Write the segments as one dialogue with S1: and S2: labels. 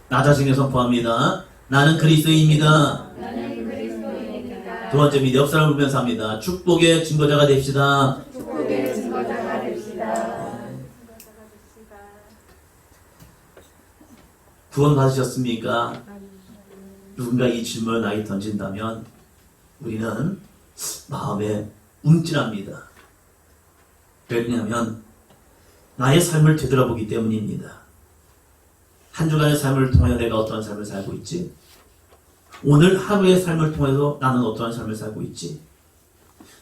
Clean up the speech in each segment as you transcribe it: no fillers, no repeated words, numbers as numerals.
S1: 나 자신을 선포합니다. 나는 그리스도인입니다. 두 번째, 및 옆 사람을 보면서 합니다. 축복의 증거자가 됩시다. 구원 받으셨습니까? 누군가 이 질문을 나에게 던진다면 우리는 마음에 움찔합니다. 왜냐하면 나의 삶을 되돌아보기 때문입니다. 한 주간의 삶을 통하여 내가 어떠한 삶을 살고 있지? 오늘 하루의 삶을 통해서 나는 어떠한 삶을 살고 있지?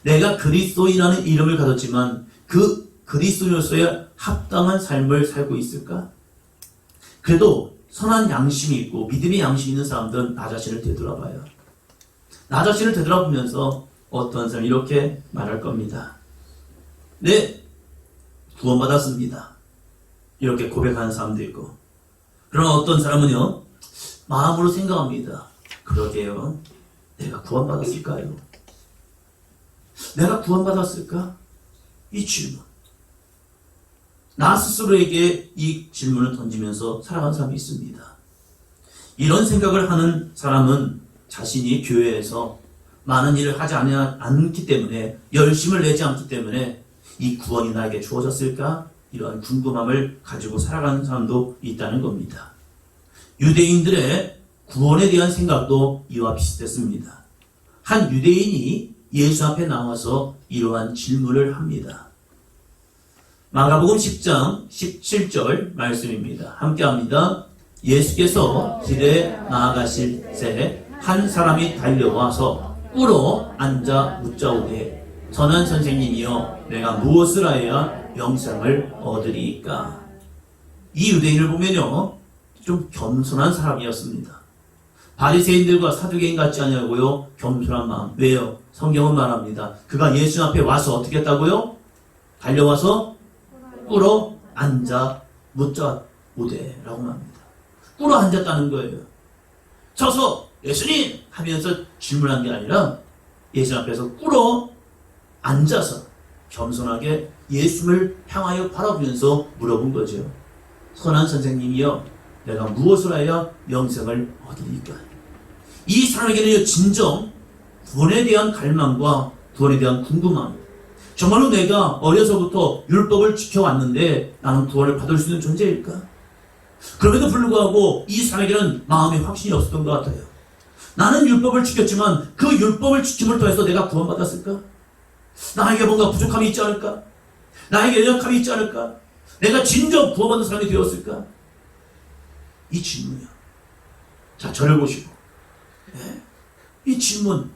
S1: 내가 그리스도인이라는 이름을 가졌지만 그 그리스도인으로서의 합당한 삶을 살고 있을까? 그래도 선한 양심이 있고 믿음의 양심이 있는 사람들은 나 자신을 되돌아봐요. 나 자신을 되돌아보면서 어떤 사람 이렇게 말할 겁니다. 네, 구원받았습니다. 이렇게 고백하는 사람도 있고, 그러나 어떤 사람은요, 마음으로 생각합니다. 그러게요, 내가 구원받았을까요? 내가 구원받았을까? 이 질문. 나 스스로에게 이 질문을 던지면서 살아간 사람이 있습니다. 이런 생각을 하는 사람은 자신이 교회에서 많은 일을 하지 않기 때문에, 열심을 내지 않기 때문에 이 구원이 나에게 주어졌을까? 이러한 궁금함을 가지고 살아가는 사람도 있다는 겁니다. 유대인들의 구원에 대한 생각도 이와 비슷했습니다. 한 유대인이 예수 앞에 나와서 이러한 질문을 합니다. 마가복음 10장 17절 말씀입니다. 함께합니다. 예수께서 길에 나아가실 새 한 사람이 달려와서 꿇어 앉아 묻자오되 선한 선생님이여 내가 무엇을 하여야 영생을 얻으리이까? 이 유대인을 보면요, 좀 겸손한 사람이었습니다. 바리새인들과 사두개인 같지 않냐고요? 겸손한 마음. 왜요? 성경은 말합니다. 그가 예수 앞에 와서 어떻게 했다고요? 달려와서 꿇어 앉아 묻자 오되 라고 말합니다. 꿇어 앉았다는 거예요. 서서 예수님 하면서 질문한 게 아니라 예수 앞에서 꿇어 앉아서 겸손하게 예수를 향하여 바라보면서 물어본 거죠. 선한 선생님이여 내가 무엇을 하여 영생을 얻으리까? 이 사람에게는 진정 구원에 대한 갈망과 구원에 대한 궁금함, 정말로 내가 어려서부터 율법을 지켜왔는데 나는 구원을 받을 수 있는 존재일까? 그럼에도 불구하고 이 사람에게는 마음의 확신이 없었던 것 같아요. 나는 율법을 지켰지만 그 율법을 지킴을 통해서 내가 구원받았을까? 나에게 뭔가 부족함이 있지 않을까? 나에게 연약함이 있지 않을까? 내가 진정 구원받는 사람이 되었을까? 이 질문이요. 자, 저를 보시고, 네. 이 질문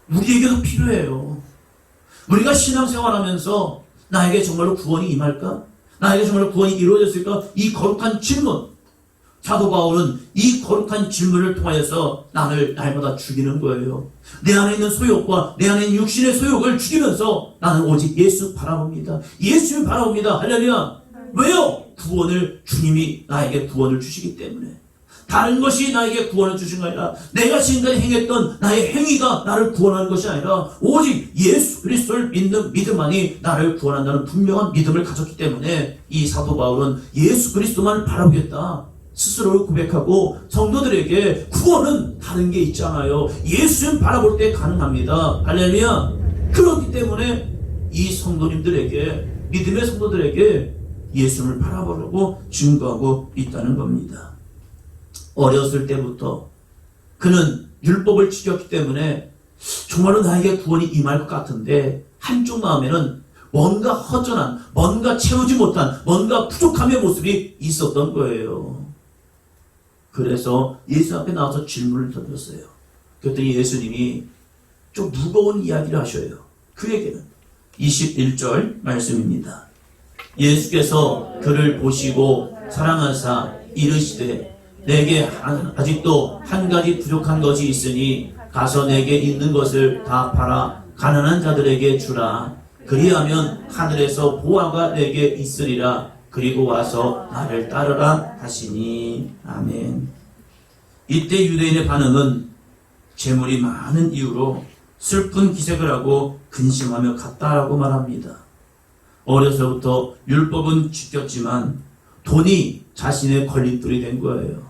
S1: 우리에게도 필요해요. 우리가 신앙생활하면서 나에게 정말로 구원이 임할까? 나에게 정말로 구원이 이루어졌을까? 이 거룩한 질문. 사도 바울은 이 거룩한 질문을 통하여서 나를 날마다 죽이는 거예요. 내 안에 있는 소욕과 내 안에 있는 육신의 소욕을 죽이면서 나는 오직 예수 바라봅니다. 예수를 바라봅니다. 할렐루야. 왜요? 구원을, 주님이 나에게 구원을 주시기 때문에. 다른 것이 나에게 구원을 주신 거 아니라 내가 지금까지 행했던 나의 행위가 나를 구원하는 것이 아니라 오직 예수 그리스도를 믿는 믿음만이 나를 구원한다는 분명한 믿음을 가졌기 때문에 이 사도 바울은 예수 그리스도만을 바라보겠다 스스로를 고백하고 성도들에게 구원은 다른 게 있잖아요. 예수를 바라볼 때 가능합니다. 할렐루야. 그렇기 때문에 이 성도님들에게, 믿음의 성도들에게 예수를 바라보려고 증거하고 있다는 겁니다. 어렸을 때부터 그는 율법을 지켰기 때문에 정말로 나에게 구원이 임할 것 같은데 한쪽 마음에는 뭔가 허전한, 뭔가 채우지 못한, 뭔가 부족함의 모습이 있었던 거예요. 그래서 예수 앞에 나와서 질문을 던졌어요. 그랬더니 예수님이 좀 무거운 이야기를 하셔요. 그에게는 21절 말씀입니다. 예수께서 그를 보시고 사랑하사 이르시되 내게 아직도 한 가지 부족한 것이 있으니 가서 내게 있는 것을 다 팔아 가난한 자들에게 주라. 그리하면 하늘에서 보화가 내게 있으리라. 그리고 와서 나를 따르라 하시니. 아멘. 이때 유대인의 반응은 재물이 많은 이유로 슬픈 기색을 하고 근심하며 갔다라고 말합니다. 어려서부터 율법은 지켰지만 돈이 자신의 걸림돌이 된 거예요.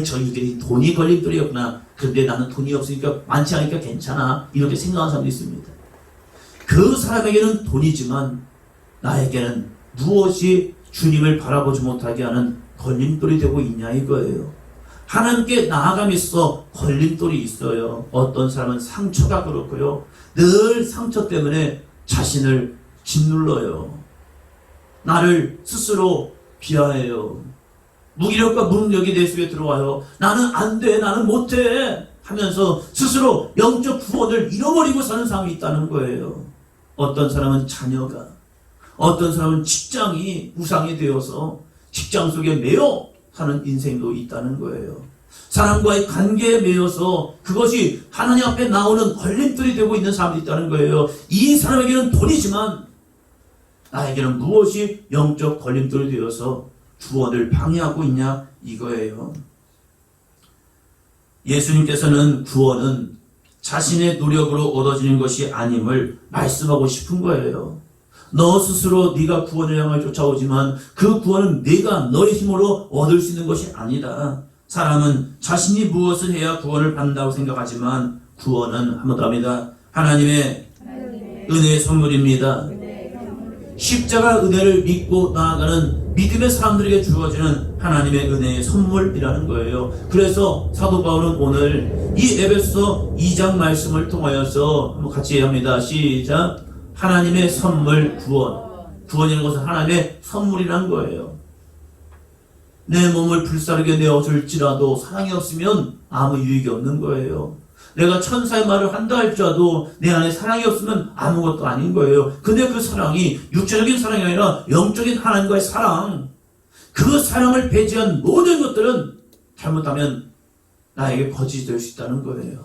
S1: 저 이게 돈이 걸림돌이었구나. 그런데 나는 돈이 없으니까, 많지 않으니까 괜찮아. 이렇게 생각하는 사람도 있습니다. 그 사람에게는 돈이지만 나에게는 무엇이 주님을 바라보지 못하게 하는 걸림돌이 되고 있냐 이거예요. 하나님께 나아감에서 걸림돌이 있어요. 어떤 사람은 상처가 그렇고요. 늘 상처 때문에 자신을 짓눌러요. 나를 스스로 비하해요. 무기력과 무능력이 내 속에 들어와요. 나는 안 돼, 나는 못해 하면서 스스로 영적 구원을 잃어버리고 사는 사람이 있다는 거예요. 어떤 사람은 자녀가, 어떤 사람은 직장이 우상이 되어서 직장 속에 매여 사는 인생도 있다는 거예요. 사람과의 관계에 매여서 그것이 하나님 앞에 나오는 걸림돌이 되고 있는 사람이 있다는 거예요. 이 사람에게는 돈이지만 나에게는 무엇이 영적 걸림돌이 되어서 구원을 방해하고 있냐 이거예요. 예수님께서는 구원은 자신의 노력으로 얻어지는 것이 아님을 말씀하고 싶은 거예요. 너 스스로 네가 구원을 향해 쫓아오지만 그 구원은 네가 너의 힘으로 얻을 수 있는 것이 아니다. 사람은 자신이 무엇을 해야 구원을 받는다고 생각하지만 구원은 한 번 더 합니다. 하나님의 은혜의 선물입니다. 십자가 은혜를 믿고 나아가는 믿음의 사람들에게 주어지는 하나님의 은혜의 선물이라는 거예요. 그래서 사도 바울은 오늘 이 에베소서 2장 말씀을 통하여서 한번 같이 합니다. 시작. 하나님의 선물 구원. 구원이라는 것은 하나님의 선물이라는 거예요. 내 몸을 불사르게 내어줄지라도 사랑이 없으면 아무 유익이 없는 거예요. 내가 천사의 말을 한다 할지라도 내 안에 사랑이 없으면 아무것도 아닌 거예요. 근데 그 사랑이 육체적인 사랑이 아니라 영적인 하나님과의 사랑, 그 사랑을 배제한 모든 것들은 잘못하면 나에게 거짓이 될 수 있다는 거예요.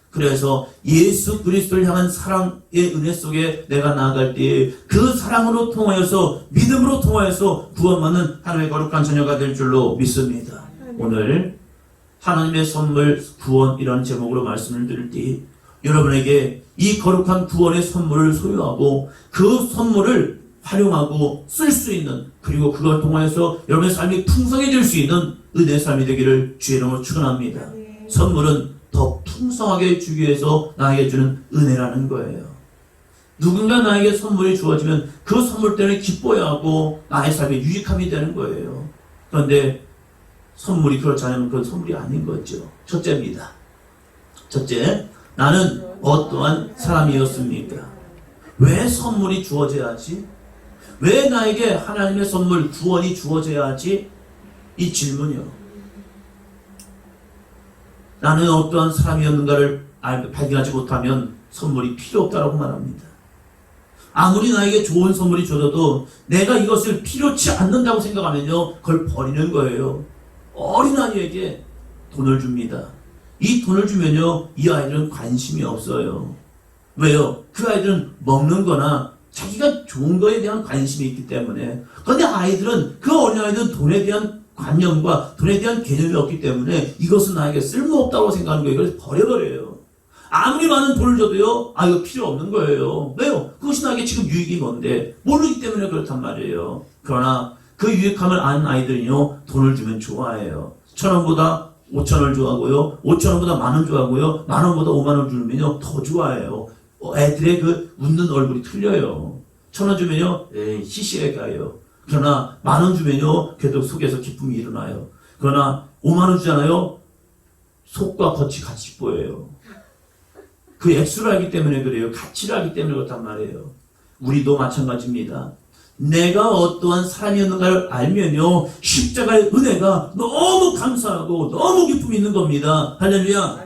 S1: 그래서 예수 그리스도를 향한 사랑의 은혜 속에 내가 나아갈 때에 그 사랑으로 통하여서, 믿음으로 통하여서 구원받는 하나님의 거룩한 자녀가 될 줄로 믿습니다. 오늘 하나님의 선물 구원이라는 제목으로 말씀을 드릴 때 여러분에게 이 거룩한 구원의 선물을 소유하고 그 선물을 활용하고 쓸 수 있는, 그리고 그걸 통하여서 여러분의 삶이 풍성해질 수 있는 은혜의 삶이 되기를 주의 이름으로 축원합니다. 선물은 더 풍성하게 주기 위해서 나에게 주는 은혜라는 거예요. 누군가 나에게 선물이 주어지면 그 선물 때문에 기뻐야 하고 나의 삶에 유익함이 되는 거예요. 그런데 선물이 그렇지 않으면 그건 선물이 아닌 거죠. 첫째입니다. 첫째, 나는 어떠한 사람이었습니까? 왜 선물이 주어져야 하지? 왜 나에게 하나님의 선물, 구원이 주어져야 하지? 이 질문이요. 나는 어떠한 사람이었는가를 발견하지 못하면 선물이 필요 없다고 말합니다. 아무리 나에게 좋은 선물이 줘도 내가 이것을 필요치 않는다고 생각하면요, 그걸 버리는 거예요. 어린아이에게 돈을 줍니다. 이 돈을 주면요, 이 아이들은 관심이 없어요. 왜요? 그 아이들은 먹는 거나 자기가 좋은 거에 대한 관심이 있기 때문에. 그런데 아이들은, 그 어린아이들은 돈에 대한 관념과 돈에 대한 개념이 없기 때문에 이것은 나에게 쓸모없다고 생각하는 거예요. 그래서 버려버려요. 아무리 많은 돈을 줘도요, 이거 필요 없는 거예요. 왜요? 그것이 나에게 지금 유익이 뭔데? 모르기 때문에 그렇단 말이에요. 그러나 그 유익함을 아는 아이들은요, 돈을 주면 좋아해요. 1,000원보다 5,000원을 좋아하고요, 5,000원보다 10,000원 좋아하고요, 10,000원보다 50,000원 주면요, 더 좋아해요. 애들의 그 웃는 얼굴이 틀려요. 1,000원 주면요, 시시하게 가요. 그러나 10,000원 주면요, 그래도 속에서 기쁨이 일어나요. 그러나 50,000원 주잖아요, 속과 겉이 같이 보여요. 그 액수를 알기 때문에 그래요. 가치를 알기 때문에 그렇단 말이에요. 우리도 마찬가지입니다. 내가 어떠한 사람이었는가를 알면요, 십자가의 은혜가 너무 감사하고 너무 기쁨이 있는 겁니다. 할렐루야.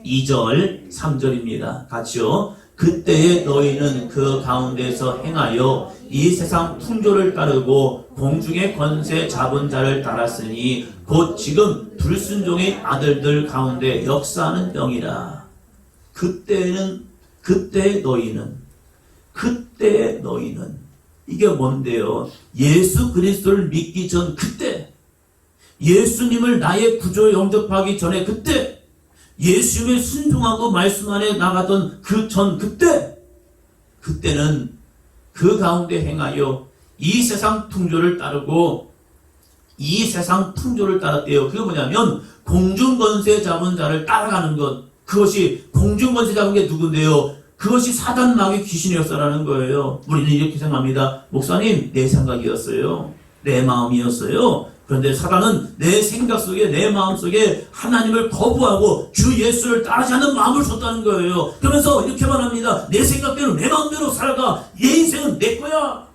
S1: 2절 3절입니다. 같이요. 그때에 너희는 그 가운데서 행하여 이 세상 풍조를 따르고 공중의 권세 잡은 자를 따랐으니 곧 지금 불순종의 아들들 가운데 역사하는 영이라. 그때 너희는 이게 뭔데요? 예수 그리스도를 믿기 전 그때, 예수님을 나의 구조에 영접하기 전에 그때, 예수님의 순종하고 말씀 안에 나가던 그 전 그때는 그 가운데 행하여 이 세상 풍조를 따르고 이 세상 풍조를 따랐대요. 그게 뭐냐면 공중권세 잡은 자를 따라가는 것. 그것이 공중권세 잡은 게 누군데요? 그것이 사단 마귀 귀신이었어라는 거예요. 우리는 이렇게 생각합니다. 목사님, 내 생각이었어요. 내 마음이었어요. 그런데 사단은 내 생각 속에, 내 마음 속에 하나님을 거부하고 주 예수를 따르지 않는 마음을 줬다는 거예요. 그러면서 이렇게 말합니다. 내 생각대로, 내 마음대로 살아가. 내 인생은 내 거야.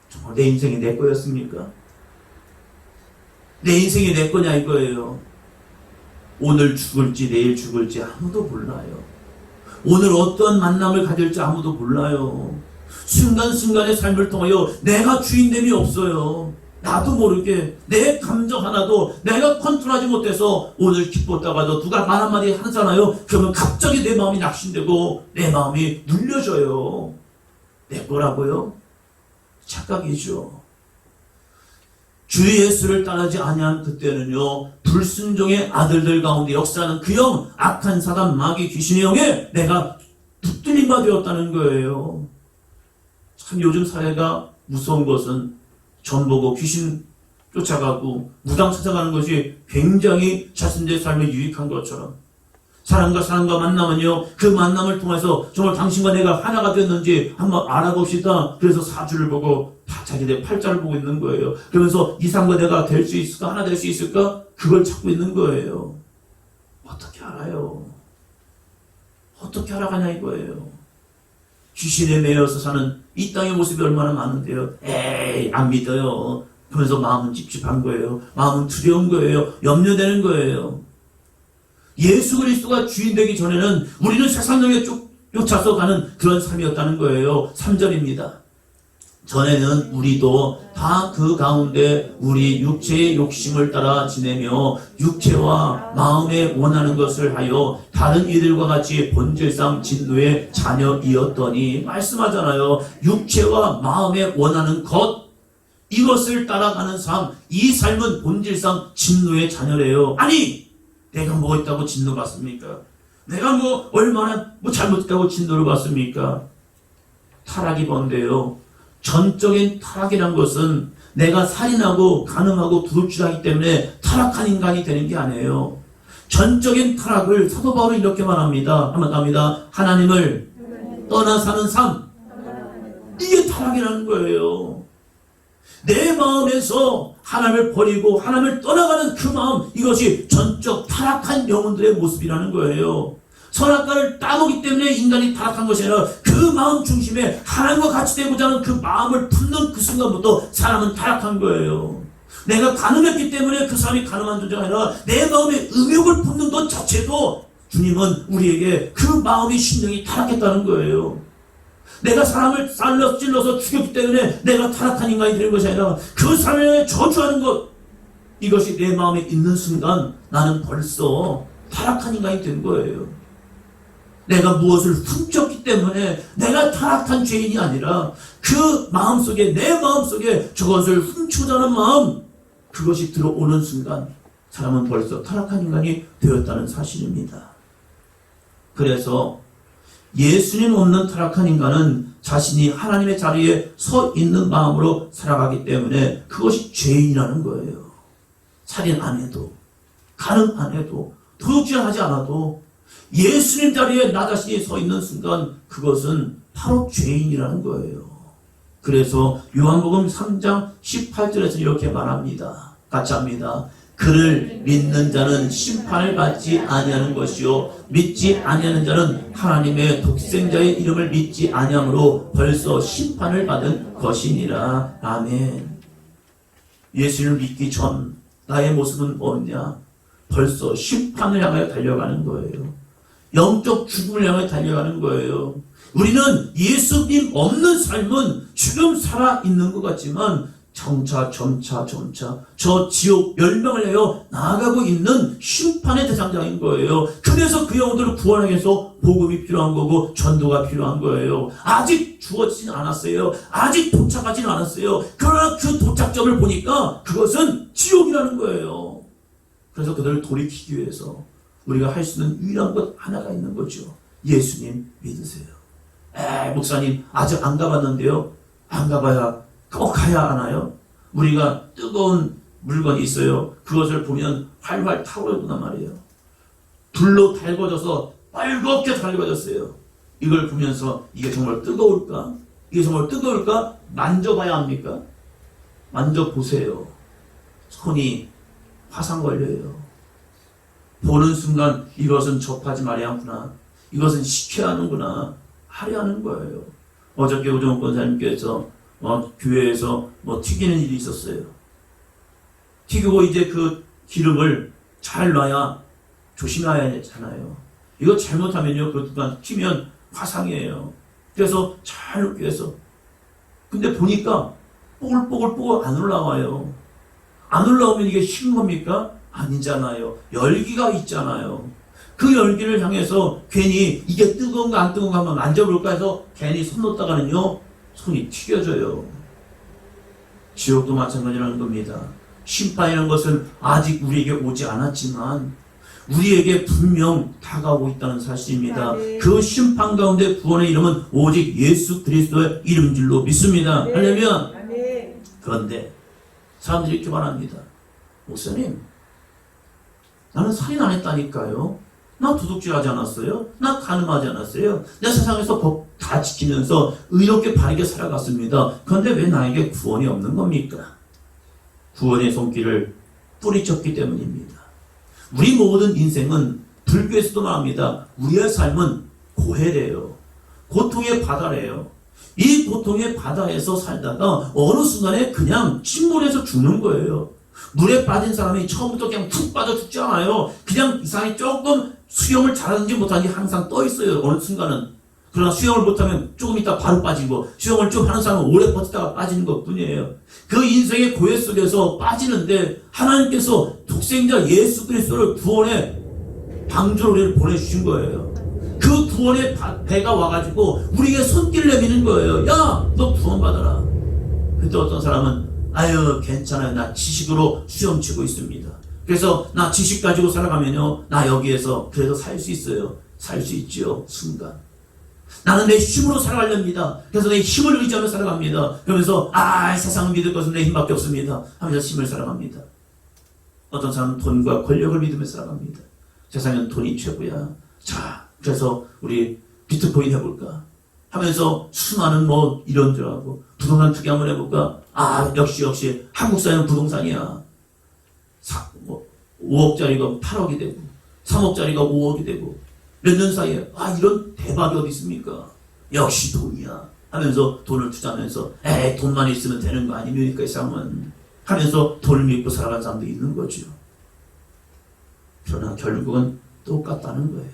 S1: 정말 내 인생이 내 거였습니까? 내 인생이 내 거냐 이거예요. 오늘 죽을지 내일 죽을지 아무도 몰라요. 오늘 어떤 만남을 가질지 아무도 몰라요. 순간순간의 삶을 통하여 내가 주인됨이 없어요. 나도 모르게 내 감정 하나도 내가 컨트롤하지 못해서 오늘 기뻤다가도 누가 말 한마디 하잖아요. 그러면 갑자기 내 마음이 낙심되고 내 마음이 눌려져요. 내 거라고요? 착각이죠. 주 예수를 따르지 아니한 그때는요, 불순종의 아들들 가운데 역사하는 그 영, 악한 사단 마귀 귀신의 영에 내가 붙들린 바 되었다는 거예요. 참 요즘 사회가 무서운 것은 전 보고 귀신 쫓아가고 무당 찾아가는 것이 굉장히 자신의 삶에 유익한 것처럼, 사람과 사람과 만나면요, 그 만남을 통해서 정말 당신과 내가 하나가 됐는지 한번 알아봅시다. 그래서 사주를 보고 자기네 팔자를 보고 있는 거예요. 그러면서 이 사람과 내가 될 수 있을까? 하나 될 수 있을까? 그걸 찾고 있는 거예요. 어떻게 알아요? 어떻게 알아가냐 이거예요. 귀신에 매여서 사는 이 땅의 모습이 얼마나 많은데요. 에이, 안 믿어요. 그러면서 마음은 찝찝한 거예요. 마음은 두려운 거예요. 염려되는 거예요. 예수 그리스도가 주인 되기 전에는 우리는 세상령에 쫓아서 가는 그런 삶이었다는 거예요. 3절입니다. 전에는 우리도 다 그 가운데 우리 육체의 욕심을 따라 지내며 육체와 마음에 원하는 것을 하여 다른 이들과 같이 본질상 진노의 자녀이었더니, 말씀하잖아요. 육체와 마음에 원하는 것, 이것을 따라가는 삶, 이 삶은 본질상 진노의 자녀래요. 아니, 내가 뭐 했다고 진노 받습니까? 내가 뭐 얼마나 잘못했다고 진노를 받습니까? 타락이 뭔데요? 전적인 타락이란 것은 내가 살인하고 간음하고 도둑질하기 때문에 타락한 인간이 되는 게 아니에요. 전적인 타락을 사도 바울이 이렇게 말합니다. 한번 갑니다. 하나님을 떠나 사는 삶. 이게 타락이라는 거예요. 내 마음에서 하나님을 버리고 하나님을 떠나가는 그 마음, 이것이 전적 타락한 영혼들의 모습이라는 거예요. 선악과를 따먹기 때문에 인간이 타락한 것이 아니라 그 마음 중심에 하나님과 같이 되고자 하는 그 마음을 품는 그 순간부터 사람은 타락한 거예요. 내가 간음했기 때문에 그 사람이 간음한 존재가 아니라 내 마음에 음욕을 품는 것 자체도 주님은 우리에게 그 마음이 심령이 타락했다는 거예요. 내가 사람을 찔러서 죽였기 때문에 내가 타락한 인간이 되는 것이 아니라 그 사람을 저주하는 것, 이것이 내 마음에 있는 순간 나는 벌써 타락한 인간이 된 거예요. 내가 무엇을 훔쳤기 때문에 내가 타락한 죄인이 아니라 그 마음속에, 내 마음속에 저것을 훔치자는 마음, 그것이 들어오는 순간 사람은 벌써 타락한 인간이 되었다는 사실입니다. 그래서 예수님 없는 타락한 인간은 자신이 하나님의 자리에 서 있는 마음으로 살아가기 때문에 그것이 죄인이라는 거예요. 살인 안 해도, 간음 안 해도, 도둑질하지 않아도 예수님 자리에 나 자신이 서 있는 순간 그것은 바로 죄인이라는 거예요. 그래서 요한복음 3장 18절에서 이렇게 말합니다. 같이 합니다. 그를 믿는 자는 심판을 받지 아니하는 것이요 믿지 아니하는 자는 하나님의 독생자의 이름을 믿지 아니함으로 벌써 심판을 받은 것이니라. 아멘. 예수님을 믿기 전 나의 모습은 뭐냐? 벌써 심판을 향하여 달려가는 거예요. 영적 죽음을 향해 달려가는 거예요. 우리는 예수님 없는 삶은 지금 살아있는 것 같지만 점차 저 지옥 멸망을 해요 나아가고 있는 심판의 대상자인 거예요. 그래서 그 영혼들을 구원하기 위해서 복음이 필요한 거고 전도가 필요한 거예요. 아직 주어지진 않았어요. 아직 도착하진 않았어요. 그러나 그 도착점을 보니까 그것은 지옥이라는 거예요. 그래서 그들을 돌이키기 위해서 우리가 할 수 있는 유일한 것 하나가 있는 거죠. 예수님 믿으세요. 목사님 아직 안 가봤는데요. 안 가봐야 꼭 가야 하나요? 우리가 뜨거운 물건이 있어요. 그것을 보면 활활 타오르단 말이에요. 불로 달궈져서 빨갛게 달궈졌어요. 이걸 보면서 이게 정말 뜨거울까? 이게 정말 뜨거울까? 만져봐야 합니까? 만져보세요. 손이 화상 걸려요. 보는 순간 이것은 접하지 말아야 하구나. 이것은 시켜야 하는구나. 하려 하는 거예요. 어저께 오정훈 권사님께서 교회에서 튀기는 일이 있었어요. 튀기고 이제 그 기름을 잘 놔야 조심해야 되잖아요. 이거 잘못하면요, 그 순간 튀면 화상이에요. 그래서 잘 넣기 위해서. 근데 보니까 뽀글뽀글 안 올라와요. 안 올라오면 이게 식은 겁니까? 아니잖아요. 열기가 있잖아요. 그 열기를 향해서 괜히 이게 뜨거운가 안 뜨거운가 한번 만져볼까 해서 괜히 손 놓다가는요, 손이 튀겨져요. 지옥도 마찬가지라는 겁니다. 심판이라는 것은 아직 우리에게 오지 않았지만 우리에게 분명 다가오고 있다는 사실입니다.
S2: 네.
S1: 그 심판 가운데 구원의 이름은 오직 예수 그리스도의 이름줄로 믿습니다.
S2: 네.
S1: 할렐루야.
S2: 네.
S1: 그런데 사람들이 이렇게 말합니다. 목사님, 나는 살인 안 했다니까요. 나 도둑질하지 않았어요. 나 간음하지 않았어요. 내 세상에서 법 다 지키면서 의롭게 바르게 살아갔습니다. 그런데 왜 나에게 구원이 없는 겁니까? 구원의 손길을 뿌리쳤기 때문입니다. 우리 모든 인생은 불교에서도 말합니다. 우리의 삶은 고해래요. 고통의 바다래요. 이 고통의 바다에서 살다가 어느 순간에 그냥 침몰해서 죽는 거예요. 물에 빠진 사람이 처음부터 그냥 툭 빠져 죽지 않아요. 그냥 이 사람이 조금 수영을 잘하는지 못하는지 항상 떠 있어요. 어느 순간은. 그러나 수영을 못하면 조금 있다 바로 빠지고, 수영을 좀 하는 사람은 오래 버티다가 빠지는 것 뿐이에요. 그 인생의 고해 속에서 빠지는데 하나님께서 독생자 예수 그리스도를 구원의 방주로 우리를 보내주신 거예요. 그 구원의 배가 와가지고 우리에게 손길을 내미는 거예요. 야, 너 구원받아라. 그때 어떤 사람은 아유 괜찮아요. 나 지식으로 수영치고 있습니다. 그래서 나 지식 가지고 살아가면요, 나 여기에서 그래도 살 수 있어요. 살 수 있지요. 순간. 나는 내 힘으로 살아가렵니다. 그래서 내 힘을 의지하며 살아갑니다. 그러면서 세상을 믿을 것은 내 힘밖에 없습니다 하면서 힘을 살아갑니다. 어떤 사람은 돈과 권력을 믿으며 살아갑니다. 세상엔 돈이 최고야. 자, 그래서 우리 비트코인 해볼까 하면서 수많은 이런저런하고 부동산 투기 한번 해볼까. 역시 한국 사회는 부동산이야. 5억짜리가 8억이 되고 3억짜리가 5억이 되고 몇 년 사이에 이런 대박이 어디 있습니까? 역시 돈이야 하면서 돈을 투자하면서 돈만 있으면 되는 거 아닙니까 이 사람은 하면서 돈을 믿고 살아가는 사람도 있는 거죠. 그러나 결국은 똑같다는 거예요.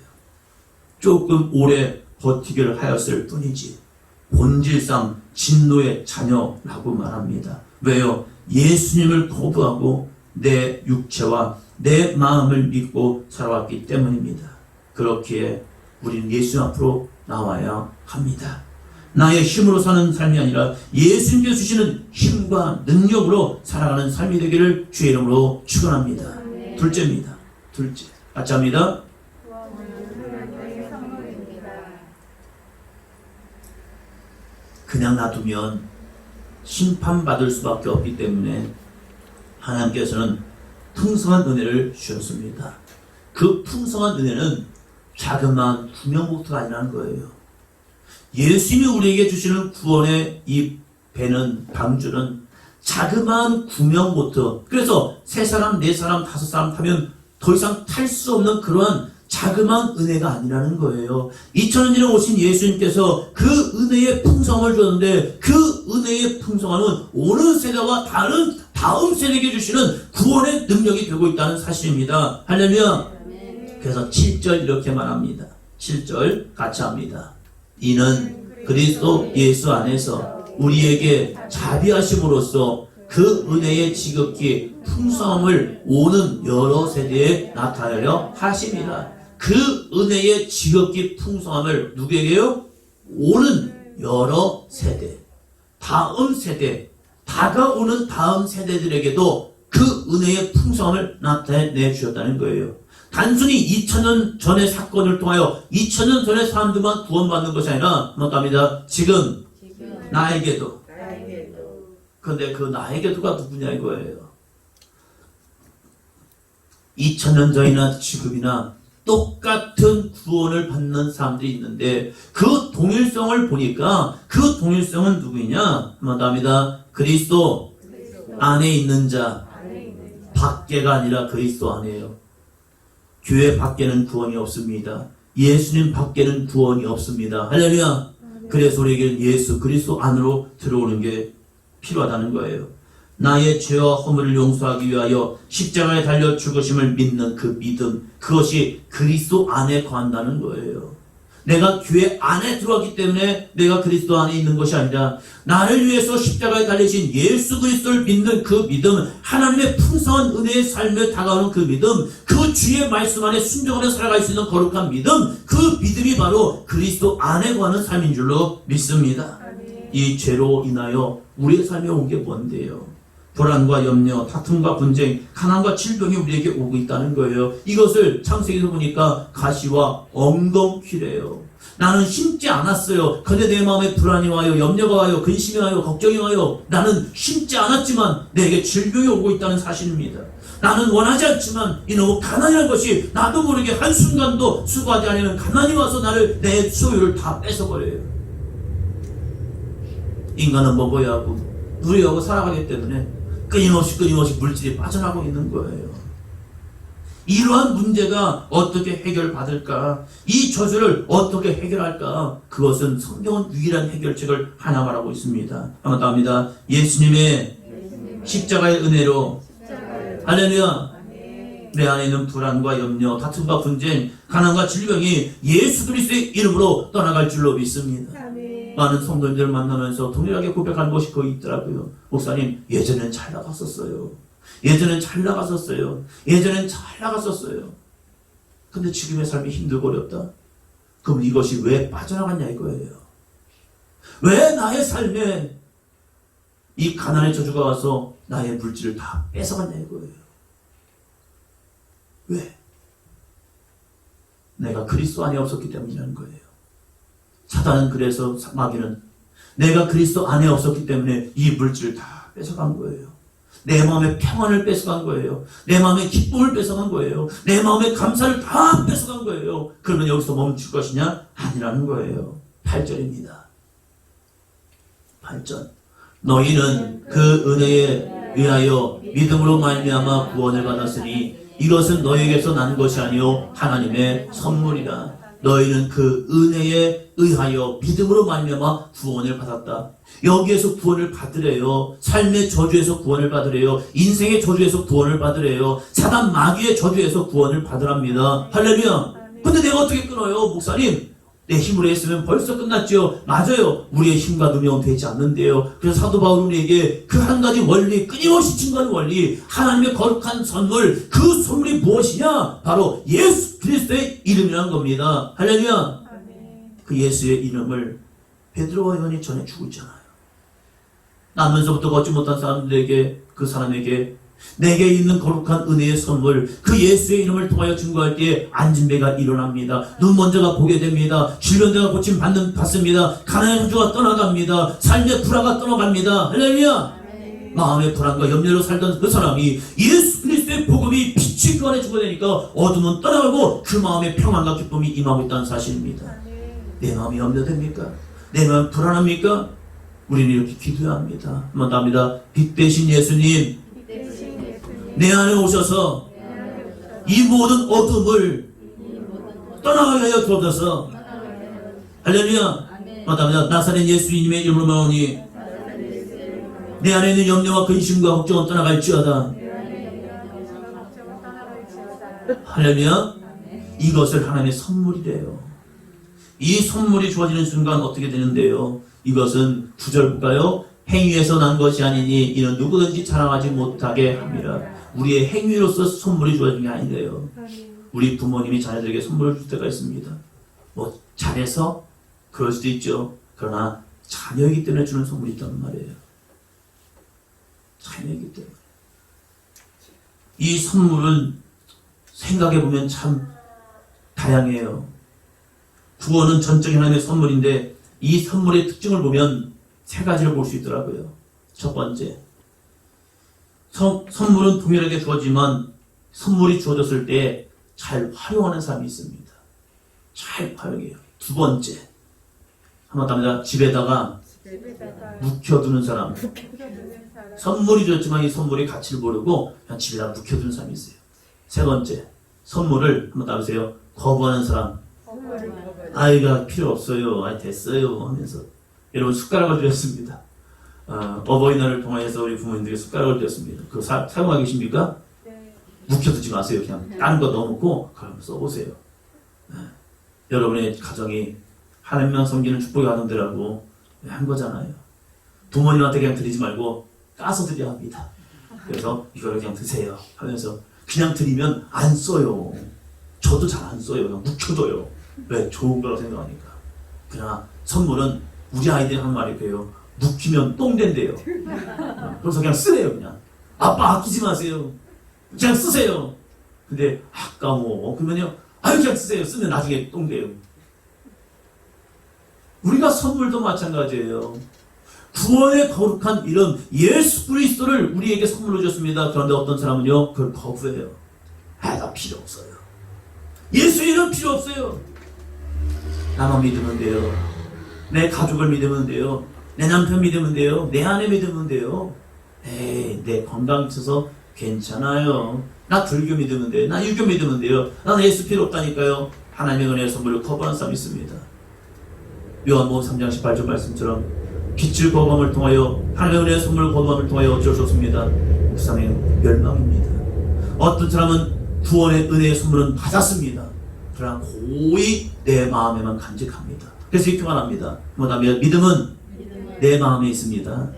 S1: 조금 오래 버티기를 하였을 뿐이지 본질상 진노의 자녀라고 말합니다. 왜요? 예수님을 거부하고 내 육체와 내 마음을 믿고 살아왔기 때문입니다. 그렇기에 우리는 예수 앞으로 나와야 합니다. 나의 힘으로 사는 삶이 아니라 예수님께서 주시는 힘과 능력으로 살아가는 삶이 되기를 주의 이름으로 축원합니다. 둘째입니다. 둘째. 같이 합니다. 그냥 놔두면 심판받을 수밖에 없기 때문에 하나님께서는 풍성한 은혜를 주셨습니다. 그 풍성한 은혜는 자그마한 구명보트가 아니라는 거예요. 예수님이 우리에게 주시는 구원의 이 배는, 방주는 자그마한 구명보트. 그래서 3사람, 4사람, 5사람 타면 더 이상 탈 수 없는 그러한 자그마한 은혜가 아니라는 거예요. 2000년 전에 오신 예수님께서 그 은혜의 풍성함을 주었는데 그 은혜의 풍성함은 오는 세대와 다음 세대에게 주시는 구원의 능력이 되고 있다는 사실입니다. 할렐루야. 그래서 7절 이렇게 말합니다. 7절 같이 합니다. 이는 그리스도 예수 안에서 우리에게 자비하심으로써 그 은혜의 지극히 풍성함을 오는 여러 세대에 나타내려 하심이라. 그 은혜의 지극히 풍성함을 누구에게요? 오는 여러 세대, 다음 세대, 다가오는 다음 세대들에게도 그 은혜의 풍성함을 나타내 주셨다는 거예요. 단순히 2000년 전의 사건을 통하여 2000년 전의 사람들만 구원받는 것이 아니라 한번 갑니다. 지금 나에게도 근데 그 나에게 누가 누구냐 이거예요. 2000년 전이나 지금이나 똑같은 구원을 받는 사람들이 있는데 그 동일성을 보니까 그 동일성은 누구냐? 한번 답니다. 그리스도 안에 있는 자, 밖에가 아니라 그리스도 안에요. 교회 밖에는 구원이 없습니다. 예수님 밖에는 구원이 없습니다. 할렐루야. 그래서 우리에게 예수 그리스도 안으로 들어오는 게 필요하다는 거예요. 나의 죄와 허물을 용서하기 위하여 십자가에 달려 죽으심을 믿는 그 믿음, 그것이 그리스도 안에 거한다는 거예요. 내가 교회 안에 들어왔기 때문에 내가 그리스도 안에 있는 것이 아니라 나를 위해서 십자가에 달리신 예수 그리스도를 믿는 그 믿음, 하나님의 풍성한 은혜의 삶에 다가오는 그 믿음, 그 주의 말씀 안에 순종하며 살아갈 수 있는 거룩한 믿음, 그 믿음이 바로 그리스도 안에 거하는 삶인 줄로 믿습니다. 이 죄로 인하여 우리의 삶에 온 게 뭔데요? 불안과 염려, 다툼과 분쟁, 가난과 질병이 우리에게 오고 있다는 거예요. 이것을 창세기에서 보니까 가시와 엉겅퀴래요. 나는 심지 않았어요. 근데 내 마음에 불안이 와요, 염려가 와요, 근심이 와요, 걱정이 와요. 나는 심지 않았지만 내게 질병이 오고 있다는 사실입니다. 나는 원하지 않지만 이 너무 가난이라는 것이 나도 모르게 한순간도 수고하지 않으면 가난이 와서 나를 내 소유를 다 뺏어버려요. 인간은 먹어야 하고 누려야 하고 살아가기 때문에 끊임없이 물질이 빠져나가고 있는 거예요. 이러한 문제가 어떻게 해결받을까? 이 저주를 어떻게 해결할까? 그것은 성경은 유일한 해결책을 하나 말하고 있습니다. 한번 더 합니다. 예수님의 십자가의 은혜로 할렐루야. 내 안에 있는 불안과 염려, 다툼과 분쟁, 가난과 질병이 예수 그리스도의 이름으로 떠나갈 줄로 믿습니다. 많은 성도님들을 만나면서 동일하게 고백하는 것이 거의 있더라고요. 목사님, 예전엔 잘 나갔었어요. 예전엔 잘 나갔었어요. 예전엔 잘 나갔었어요. 근데 지금의 삶이 힘들고 어렵다? 그럼 이것이 왜 빠져나갔냐 이거예요. 왜 나의 삶에 이 가난의 저주가 와서 나의 물질을 다 뺏어갔냐 이거예요. 왜? 내가 그리스도 안에 없었기 때문이라는 거예요. 사단은 그래서 마귀는 내가 그리스도 안에 없었기 때문에 이 물질을 다 뺏어간 거예요. 내 마음의 평안을 뺏어간 거예요. 내 마음의 기쁨을 뺏어간 거예요. 내 마음의 감사를 다 뺏어간 거예요. 그러면 여기서 멈출 것이냐? 아니라는 거예요. 8절입니다. 8절. 너희는 그 은혜에 의하여 믿음으로 말미암아 구원을 받았으니 이것은 너희에게서 난 것이 아니요 하나님의 선물이라. 너희는 그 은혜에 의하여 믿음으로 말미암아 구원을 받았다. 여기에서 구원을 받으래요. 삶의 저주에서 구원을 받으래요. 인생의 저주에서 구원을 받으래요. 사단 마귀의 저주에서 구원을 받으랍니다. 할렐루야. 근데 내가 어떻게 끊어요? 목사님, 내 힘으로 했으면 벌써 끝났죠. 맞아요. 우리의 힘과 능력은 되지 않는데요. 그래서 사도 바울은 우리에게 그 한 가지 원리, 끊임없이 증거하는 원리, 하나님의 거룩한 선물, 그 선물이 무엇이냐? 바로 예수 그리스도의 이름이라는 겁니다. 할렐루야. 그 예수의 이름을 베드로와 요한이 전해주고 있잖아요. 나면서부터 걷지 못한 사람들에게, 그 사람에게 내게 있는 거룩한 은혜의 선물, 그 예수의 이름을 통하여 증거할 때에 안진배가 일어납니다. 눈 먼저가 보게 됩니다. 질병자가 고침 받습니다. 가난의 저주가 떠나갑니다. 삶의 불화가 떠나갑니다. 할렐루야. 마음의 불안과 염려로 살던 그 사람이 예수 그리스도의 복음이 빛이 그 안에 주고되니까 어둠은 떠나가고 그 마음의 평안과 기쁨이 임하고 있다는 사실입니다. 내 마음이 염려됩니까? 내 마음이 불안합니까? 우리는 이렇게 기도해야 합니다. 한번 더 합니다. 빛 대신 예수님, 내 안에 오셔서 이 모든 어둠을 떠나가게 하여 주옵소서. 할렐루야. 맞답니다. 나사렛 예수님의 이름으로 말하오니 내 안에 있는 염려와 근심과 걱정은 떠나갈지어다. 할렐루야. 이것을 하나님의 선물이래요. 이 선물이 주어지는 순간 어떻게 되는데요? 이것은 9절 볼까요? 행위에서 난 것이 아니니 이는 누구든지 자랑하지 못하게 함이라. 우리의 행위로서 선물이 주어지는 게 아니래요. 우리 부모님이 자녀들에게 선물을 줄 때가 있습니다. 뭐 잘해서 그럴 수도 있죠. 그러나 자녀이기 때문에 주는 선물이 있단 말이에요. 자녀이기 때문에. 이 선물은 생각해보면 참 다양해요. 구원은 전적인 하나님의 선물인데 이 선물의 특징을 보면 세 가지를 볼 수 있더라고요. 첫 번째, 선물은 동일하게 주어지만 선물이 주어졌을 때 잘 활용하는 사람이 있습니다. 잘 활용해요. 두 번째, 한번 답니다. 집에다가 묵혀두는 사람. 선물이 줬지만 이 선물의 가치를 모르고 그냥 집에다 묵혀두는 사람이 있어요. 세 번째, 선물을 한번 따보세요. 거부하는 사람. 아이가 필요 없어요. 아이 됐어요. 하면서. 여러분 숟가락을 드렸습니다. 어버이날을 통해서 우리 부모님들에게 숟가락을 드렸습니다. 그거 사용하고 계십니까? 네. 묵혀두지 마세요. 그냥 다른 거 넣어놓고 그럼 써보세요. 네. 여러분의 가정이 하나님만 섬기는 축복의 가정들하고 한 거잖아요. 부모님한테 그냥 드리지 말고 까서 드려야 합니다. 그래서 이거를 그냥 드세요 하면서 그냥 드리면 안 써요. 저도 잘 안 써요. 그냥 묵혀둬요. 왜? 좋은 거라고 생각하니까. 그러나 선물은 우리 아이들이 하는 말이 그래요. 묵히면 똥 된대요. 그래서 그냥 쓰래요. 그냥. 아빠 아끼지 마세요. 그냥 쓰세요. 근데 아까워. 그러면요. 아유 그냥 쓰세요. 쓰면 나중에 똥 돼요. 우리가 선물도 마찬가지예요. 구원의 거룩한 이름 예수 그리스도를 우리에게 선물로 줬습니다. 그런데 어떤 사람은요 그걸 거부해요. 나 필요 없어요. 예수 이름 필요 없어요. 나만 믿으면 돼요. 내 가족을 믿으면 돼요. 내 남편 믿으면 돼요. 내 아내 믿으면 돼요. 에이 내 건강 있어서 괜찮아요. 나 불교 믿으면 돼요. 나 유교 믿으면 돼요. 나는 예수 필요 없다니까요. 하나님의 은혜의 선물을 거부하는 사람이 있습니다. 요한복음 3장 18절 말씀처럼 빛을 거부함을 통하여 하나님의 은혜의 선물을 거부함을 통하여 어쩔 수 없습니다. 그 사람은 멸망입니다. 어떤 사람은 구원의 은혜의 선물은 받았습니다. 그러나 고이 내 마음에만 간직합니다. 그래서 이렇게 말합니다. 뭐냐면 믿음은 내 마음에 있습니다.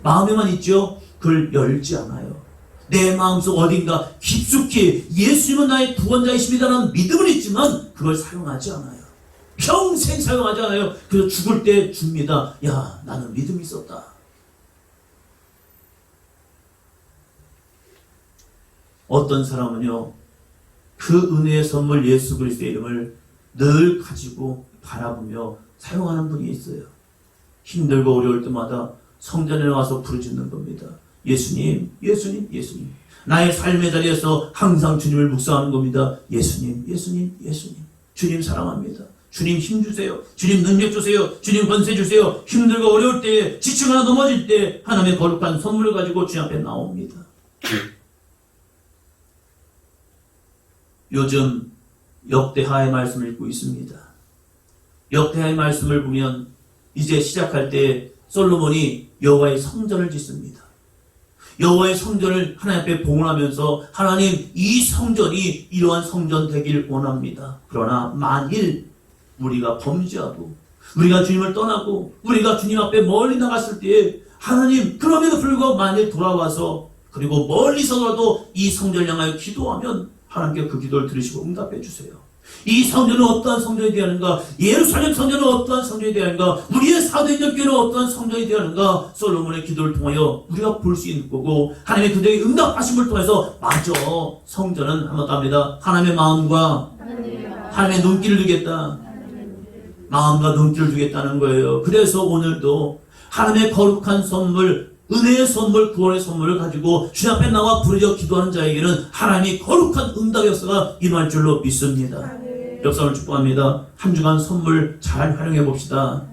S1: 마음에만 있죠. 그걸 열지 않아요. 내 마음속 어딘가 깊숙이 예수님은 나의 구원자이십니다라는 믿음은 있지만 그걸 사용하지 않아요. 평생 사용하지 않아요. 그래서 죽을 때 줍니다. 야, 나는 믿음이 있었다. 어떤 사람은요, 그 은혜의 선물 예수 그리스도의 이름을 늘 가지고 바라보며 사용하는 분이 있어요. 힘들고 어려울 때마다 성전에 와서 부르짖는 겁니다. 예수님, 예수님, 예수님. 나의 삶의 자리에서 항상 주님을 묵상하는 겁니다. 예수님, 예수님, 예수님. 주님 사랑합니다. 주님 힘 주세요. 주님 능력 주세요. 주님 권세 주세요. 힘들고 어려울 때, 지치거나 넘어질 때 하나님의 거룩한 선물을 가지고 주님 앞에 나옵니다. 요즘 역대하의 말씀을 읽고 있습니다. 역대하의 말씀을 보면 이제 시작할 때 솔로몬이 여호와의 성전을 짓습니다. 여호와의 성전을 하나님 앞에 봉헌하면서 하나님 이 성전이 이러한 성전 되길 원합니다. 그러나 만일 우리가 범죄하고 우리가 주님을 떠나고 우리가 주님 앞에 멀리 나갔을 때에 하나님 그럼에도 불구하고 만일 돌아와서 그리고 멀리서라도 이 성전을 향하여 기도하면 하나님께 그 기도를 들으시고 응답해 주세요. 이 성전은 어떠한 성전이 되어야 하는가? 예루살렘 성전은 어떠한 성전이 되어야 하는가? 우리의 사도행전 교회는 어떠한 성전이 되어야 하는가? 솔로몬의 기도를 통하여 우리가 볼 수 있는 거고 하나님의 그들의 응답하심을 통해서 맞아 성전은 한번 답니다. 하나님의 마음과 하나님의 눈길을 주겠다. 마음과 눈길을 주겠다는 거예요. 그래서 오늘도 하나님의 거룩한 선물 은혜의 선물, 구원의 선물을 가지고 주님 앞에 나와 부르짖어 기도하는 자에게는 하나님이 거룩한 응답의 역사가 임할 줄로 믿습니다. 역사를 축복합니다. 한 주간 선물 잘 활용해 봅시다.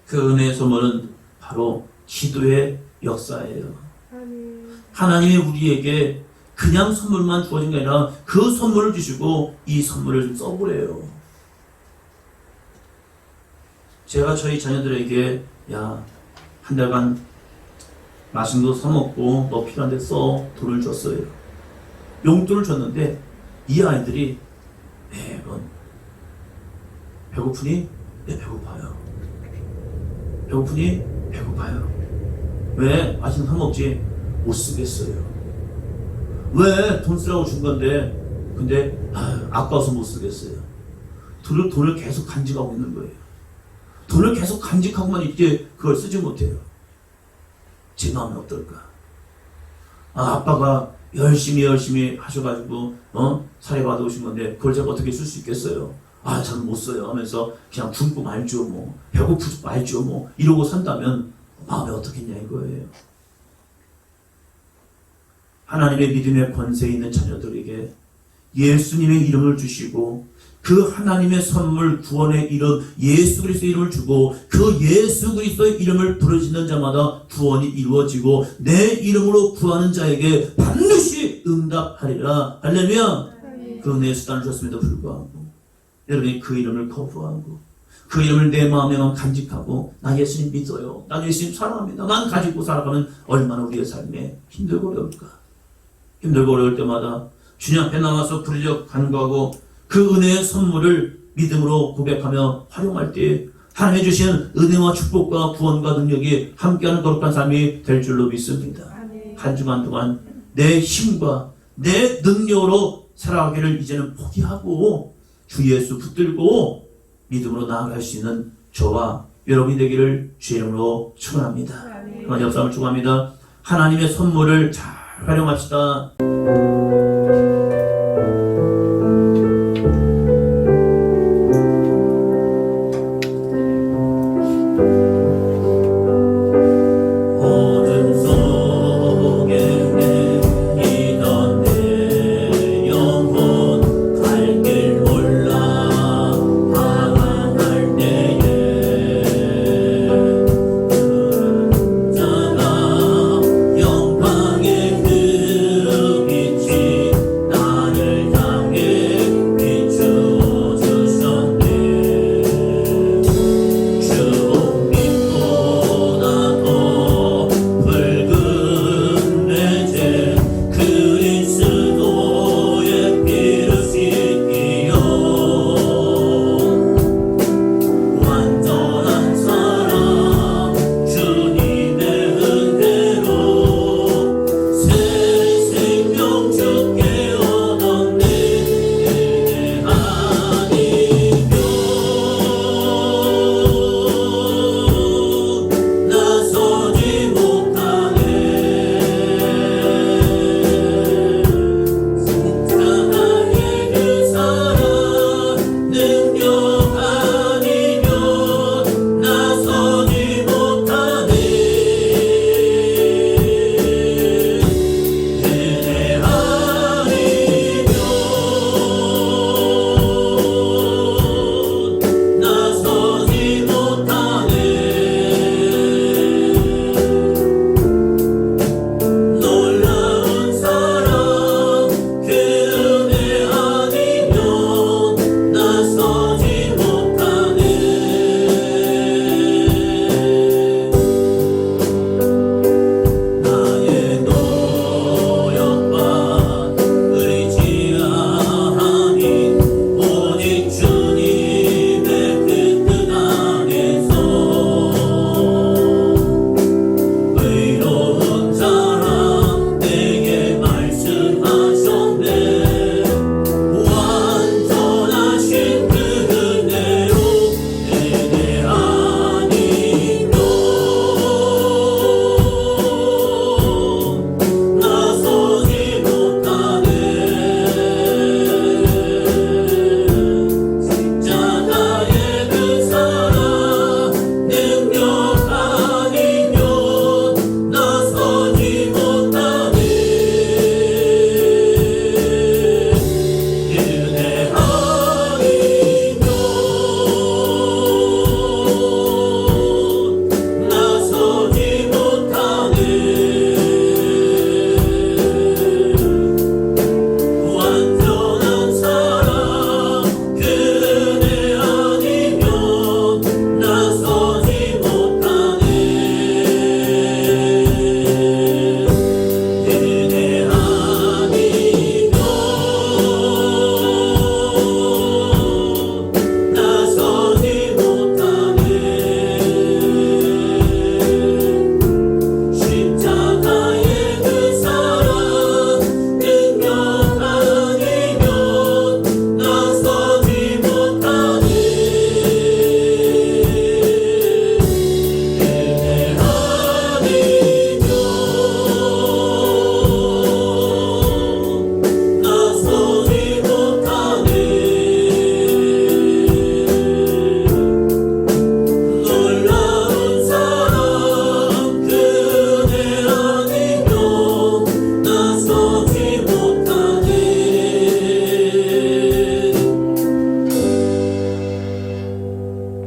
S1: 그 은혜의 선물은 바로 기도의 역사예요. 하나님이 우리에게 그냥 선물만 주어진 게 아니라 그 선물을 주시고 이 선물을 좀 써보래요. 제가 저희 자녀들에게 한 달간 맛있는 거 사먹고 너 필요한데 써 돈을 줬어요. 용돈을 줬는데 이 아이들이 매번 배고프니? 네 배고파요. 배고프니? 배고파요. 왜? 맛있는 거 사먹지? 못 쓰겠어요. 왜? 돈 쓰라고 준 건데 근데 아까워서 못 쓰겠어요. 돈을 계속 간직하고 있는 거예요. 돈을 계속 간직하고만 있게 그걸 쓰지 못해요. 제 마음이 어떨까? 아빠가 열심히 하셔가지고 사례 받아오신 건데 그걸 제가 어떻게 쓸 수 있겠어요? 잘 못 써요 하면서 그냥 굶고 말죠 뭐 배고프고 말죠 뭐 이러고 산다면 마음이 어떻겠냐 이거예요. 하나님의 믿음의 권세 있는 자녀들에게 예수님의 이름을 주시고 그 하나님의 선물 구원의 이름 예수 그리스도의 이름을 주고 그 예수 그리스도의 이름을 부르짖는 자마다 구원이 이루어지고 내 이름으로 구하는 자에게 반드시 응답하리라. 할렐루야. 그 은혜의 수단을 줬음에도 불구하고 여러분이 그 이름을 거부하고 그 이름을 내 마음에만 간직하고 나 예수님 믿어요, 나 예수님 사랑합니다, 난 가지고 살아가면 얼마나 우리의 삶에 힘들고 어려울까. 힘들고 어려울 때마다 주님 앞에 나와서 부르짖어 간구하고 그 은혜의 선물을 믿음으로 고백하며 활용할 때 하나님이 주신 은혜와 축복과 구원과 능력이 함께하는 거룩한 삶이 될 줄로 믿습니다. 한 주간 동안 내 힘과 내 능력으로 살아가기를 이제는 포기하고 주 예수 붙들고 믿음으로 나아갈 수 있는 저와 여러분이 되기를 주의 이름으로 축원합니다. 하나님 역사를 축원합니다. 하나님의 선물을 잘 활용합시다.